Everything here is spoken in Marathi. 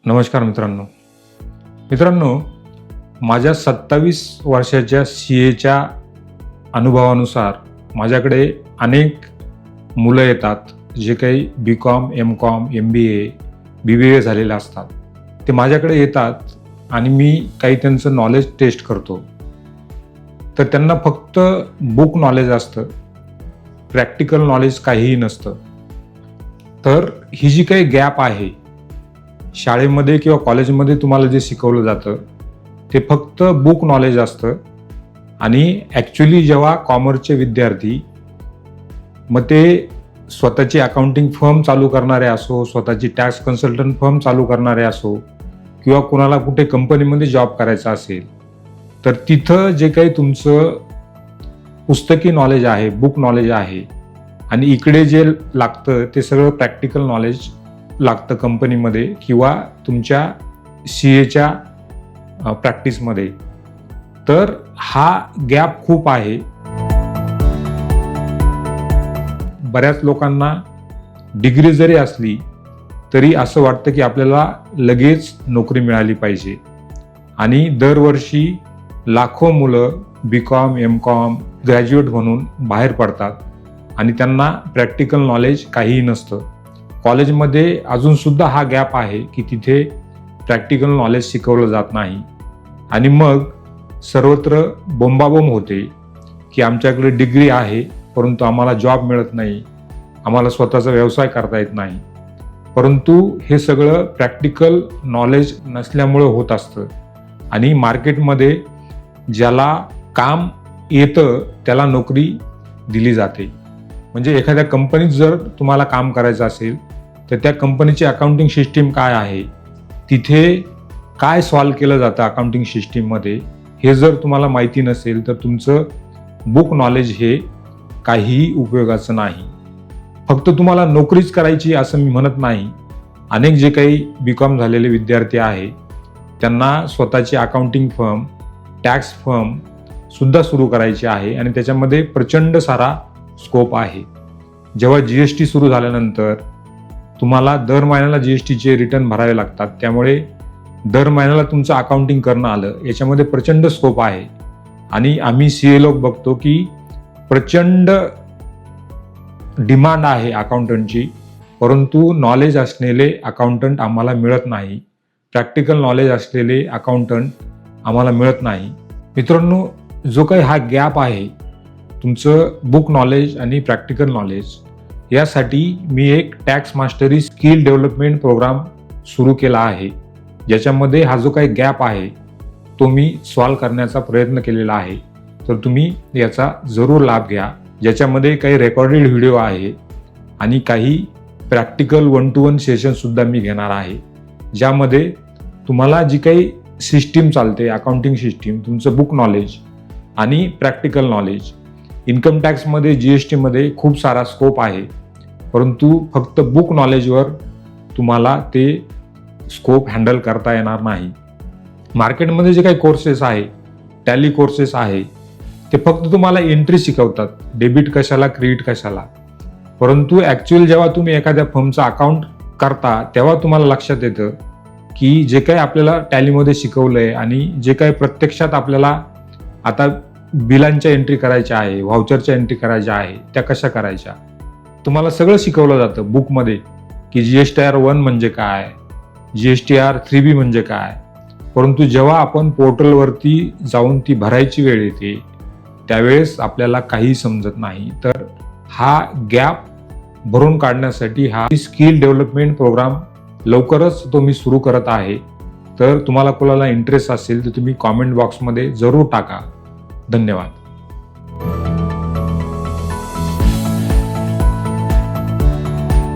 नमस्कार मित्रांनो, माझ्या 27 वर्षाच्या CAच्या अनुभवानुसार माझ्याकडे अनेक मुलं येतात जे काही BCom, MCom, MBA, BBA झालेले असतात. ते माझ्याकडे येतात आणि मी काही त्यांचं नॉलेज टेस्ट करतो. तर त्यांना फक्त बुक नॉलेज असतं, प्रॅक्टिकल नॉलेज काहीही नसतं. तर ही जी काही गॅप आहे, शाळेमध्ये किंवा कॉलेजमध्ये तुम्हाला जे शिकवलं जातं ते फक्त बुक नॉलेज असतं आणि ॲक्च्युली जेव्हा कॉमर्सचे विद्यार्थी मग ते स्वतःची अकाउंटिंग फर्म चालू करणारे असो, स्वतःची टॅक्स कन्सल्टंट फर्म चालू करणारे असो किंवा कुणाला कुठे कंपनीमध्ये जॉब करायचा असेल, तर तिथं जे काही तुमचं पुस्तकी नॉलेज आहे, बुक नॉलेज आहे आणि इकडे जे लागतं ते सगळं प्रॅक्टिकल नॉलेज लागतं कंपनीमध्ये किंवा तुमच्या CAच्या प्रॅक्टिसमध्ये. तर हा गॅप खूप आहे. बऱ्याच लोकांना डिग्री जरी असली तरी असं वाटतं की आपल्याला लगेच नोकरी मिळाली पाहिजे आणि दरवर्षी लाखो मुलं BCom, MCom ग्रॅज्युएट म्हणून बाहेर पडतात आणि त्यांना प्रॅक्टिकल नॉलेज काहीही नसतं. कॉलेजमध्ये अजून सुद्धा हा गॅप आहे की तिथे प्रॅक्टिकल नॉलेज शिकवलं जात नाही आणि मग सर्वत्र बोंबाबोंब होते की आमच्याकडे डिग्री आहे परंतु आम्हाला जॉब मिळत नाही, आम्हाला स्वतःचा व्यवसाय करता येत नाही. परंतु हे सगळं प्रॅक्टिकल नॉलेज नसल्यामुळे होत असतं आणि मार्केटमध्ये ज्याला काम येतं त्याला नोकरी दिली जाते. म्हणजे एखाद्या कंपनीत जर तुम्हाला काम करायचं असेल तर त्या कंपनीची अकाउंटिंग सिस्टीम काय आहे, तिथे काय सॉल्व केलं जातं अकाउंटिंग सिस्टीममध्ये, हे जर तुम्हाला माहिती नसेल तर तुमचं बुक नॉलेज हे काहीही उपयोगाचं नाही. फक्त तुम्हाला नोकरीच करायची असं मी म्हणत नाही. अनेक जे काही BCom झालेले विद्यार्थी आहे त्यांना स्वतःची अकाउंटिंग फर्म, टॅक्स फर्म सुद्धा सुरू करायची आहे आणि त्याच्यामध्ये प्रचंड सारा स्कोप आहे. जेव्हा GST सुरू झाल्यानंतर तुम्हाला दर महिन्याला GSTचे रिटर्न भरावे लागतात, त्यामुळे दर महिन्याला तुमचं अकाउंटिंग करणं आलं याच्यामध्ये प्रचंड स्कोप आहे. आणि आम्ही CA लोक बघतो की प्रचंड डिमांड आहे अकाउंटंटची, परंतु नॉलेज असलेले अकाउंटंट आम्हाला मिळत नाही, प्रॅक्टिकल नॉलेज असलेले अकाउंटंट आम्हाला मिळत नाही. मित्रांनो, जो काही हा गॅप आहे तुमचं बुक नॉलेज आणि प्रॅक्टिकल नॉलेज, यासाठी मी एक tax mastery skill development programme सुरू केला आहे, ज्याच्यामध्ये हा जो काही गॅप आहे तो मी सॉल्व करण्याचा प्रयत्न केलेला आहे. तर तुम्ही याचा जरूर लाभ घ्या. ज्याच्यामध्ये काही रेकॉर्डेड व्हिडिओ आहे आणि काही प्रॅक्टिकल 1-to-1 सेशनसुद्धा मी घेणार आहे, ज्यामध्ये तुम्हाला जी काही सिस्टीम चालते अकाउंटिंग सिस्टीम, तुमचं बुक नॉलेज आणि प्रॅक्टिकल नॉलेज. इन्कम टॅक्समध्ये, GSTमध्ये खूप सारा स्कोप आहे, परंतु फक्त बुक नॉलेजवर तुम्हाला ते स्कोप हँडल करता येणार नाही. मार्केटमध्ये जे काही कोर्सेस आहे, टॅली कोर्सेस आहे, ते फक्त तुम्हाला एंट्री शिकवतात, डेबिट कशाला, क्रेडिट कशाला. परंतु ॲक्च्युअल जेव्हा तुम्ही एखाद्या फर्मचं अकाउंट करता तेव्हा तुम्हाला लक्षात येतं की जे काही आपल्याला टॅलीमध्ये शिकवलंय आणि जे काही प्रत्यक्षात आपल्याला आता बिलांच्या एंट्री करायच्या आहे, व्हाउचरच्या एंट्री करायच्या आहे, त्या कशा करायच्या, तुम्हाला सगळं शिकवलं जातं बुकमध्ये की GSTR 1 म्हणजे काय, GSTR 3B म्हणजे काय. परंतु जेव्हा आपण पोर्टलवरती जाऊन ती भरायची वेळ येते त्यावेळेस आपल्याला काही समजत नाही. तर हा गॅप भरून काढण्यासाठी हा स्किल डेव्हलपमेंट प्रोग्राम लवकरच तो मी सुरू करत आहे. तर तुम्हाला कोणाला इंटरेस्ट असेल तर तुम्ही कॉमेंट बॉक्समध्ये जरूर टाका. धन्यवाद.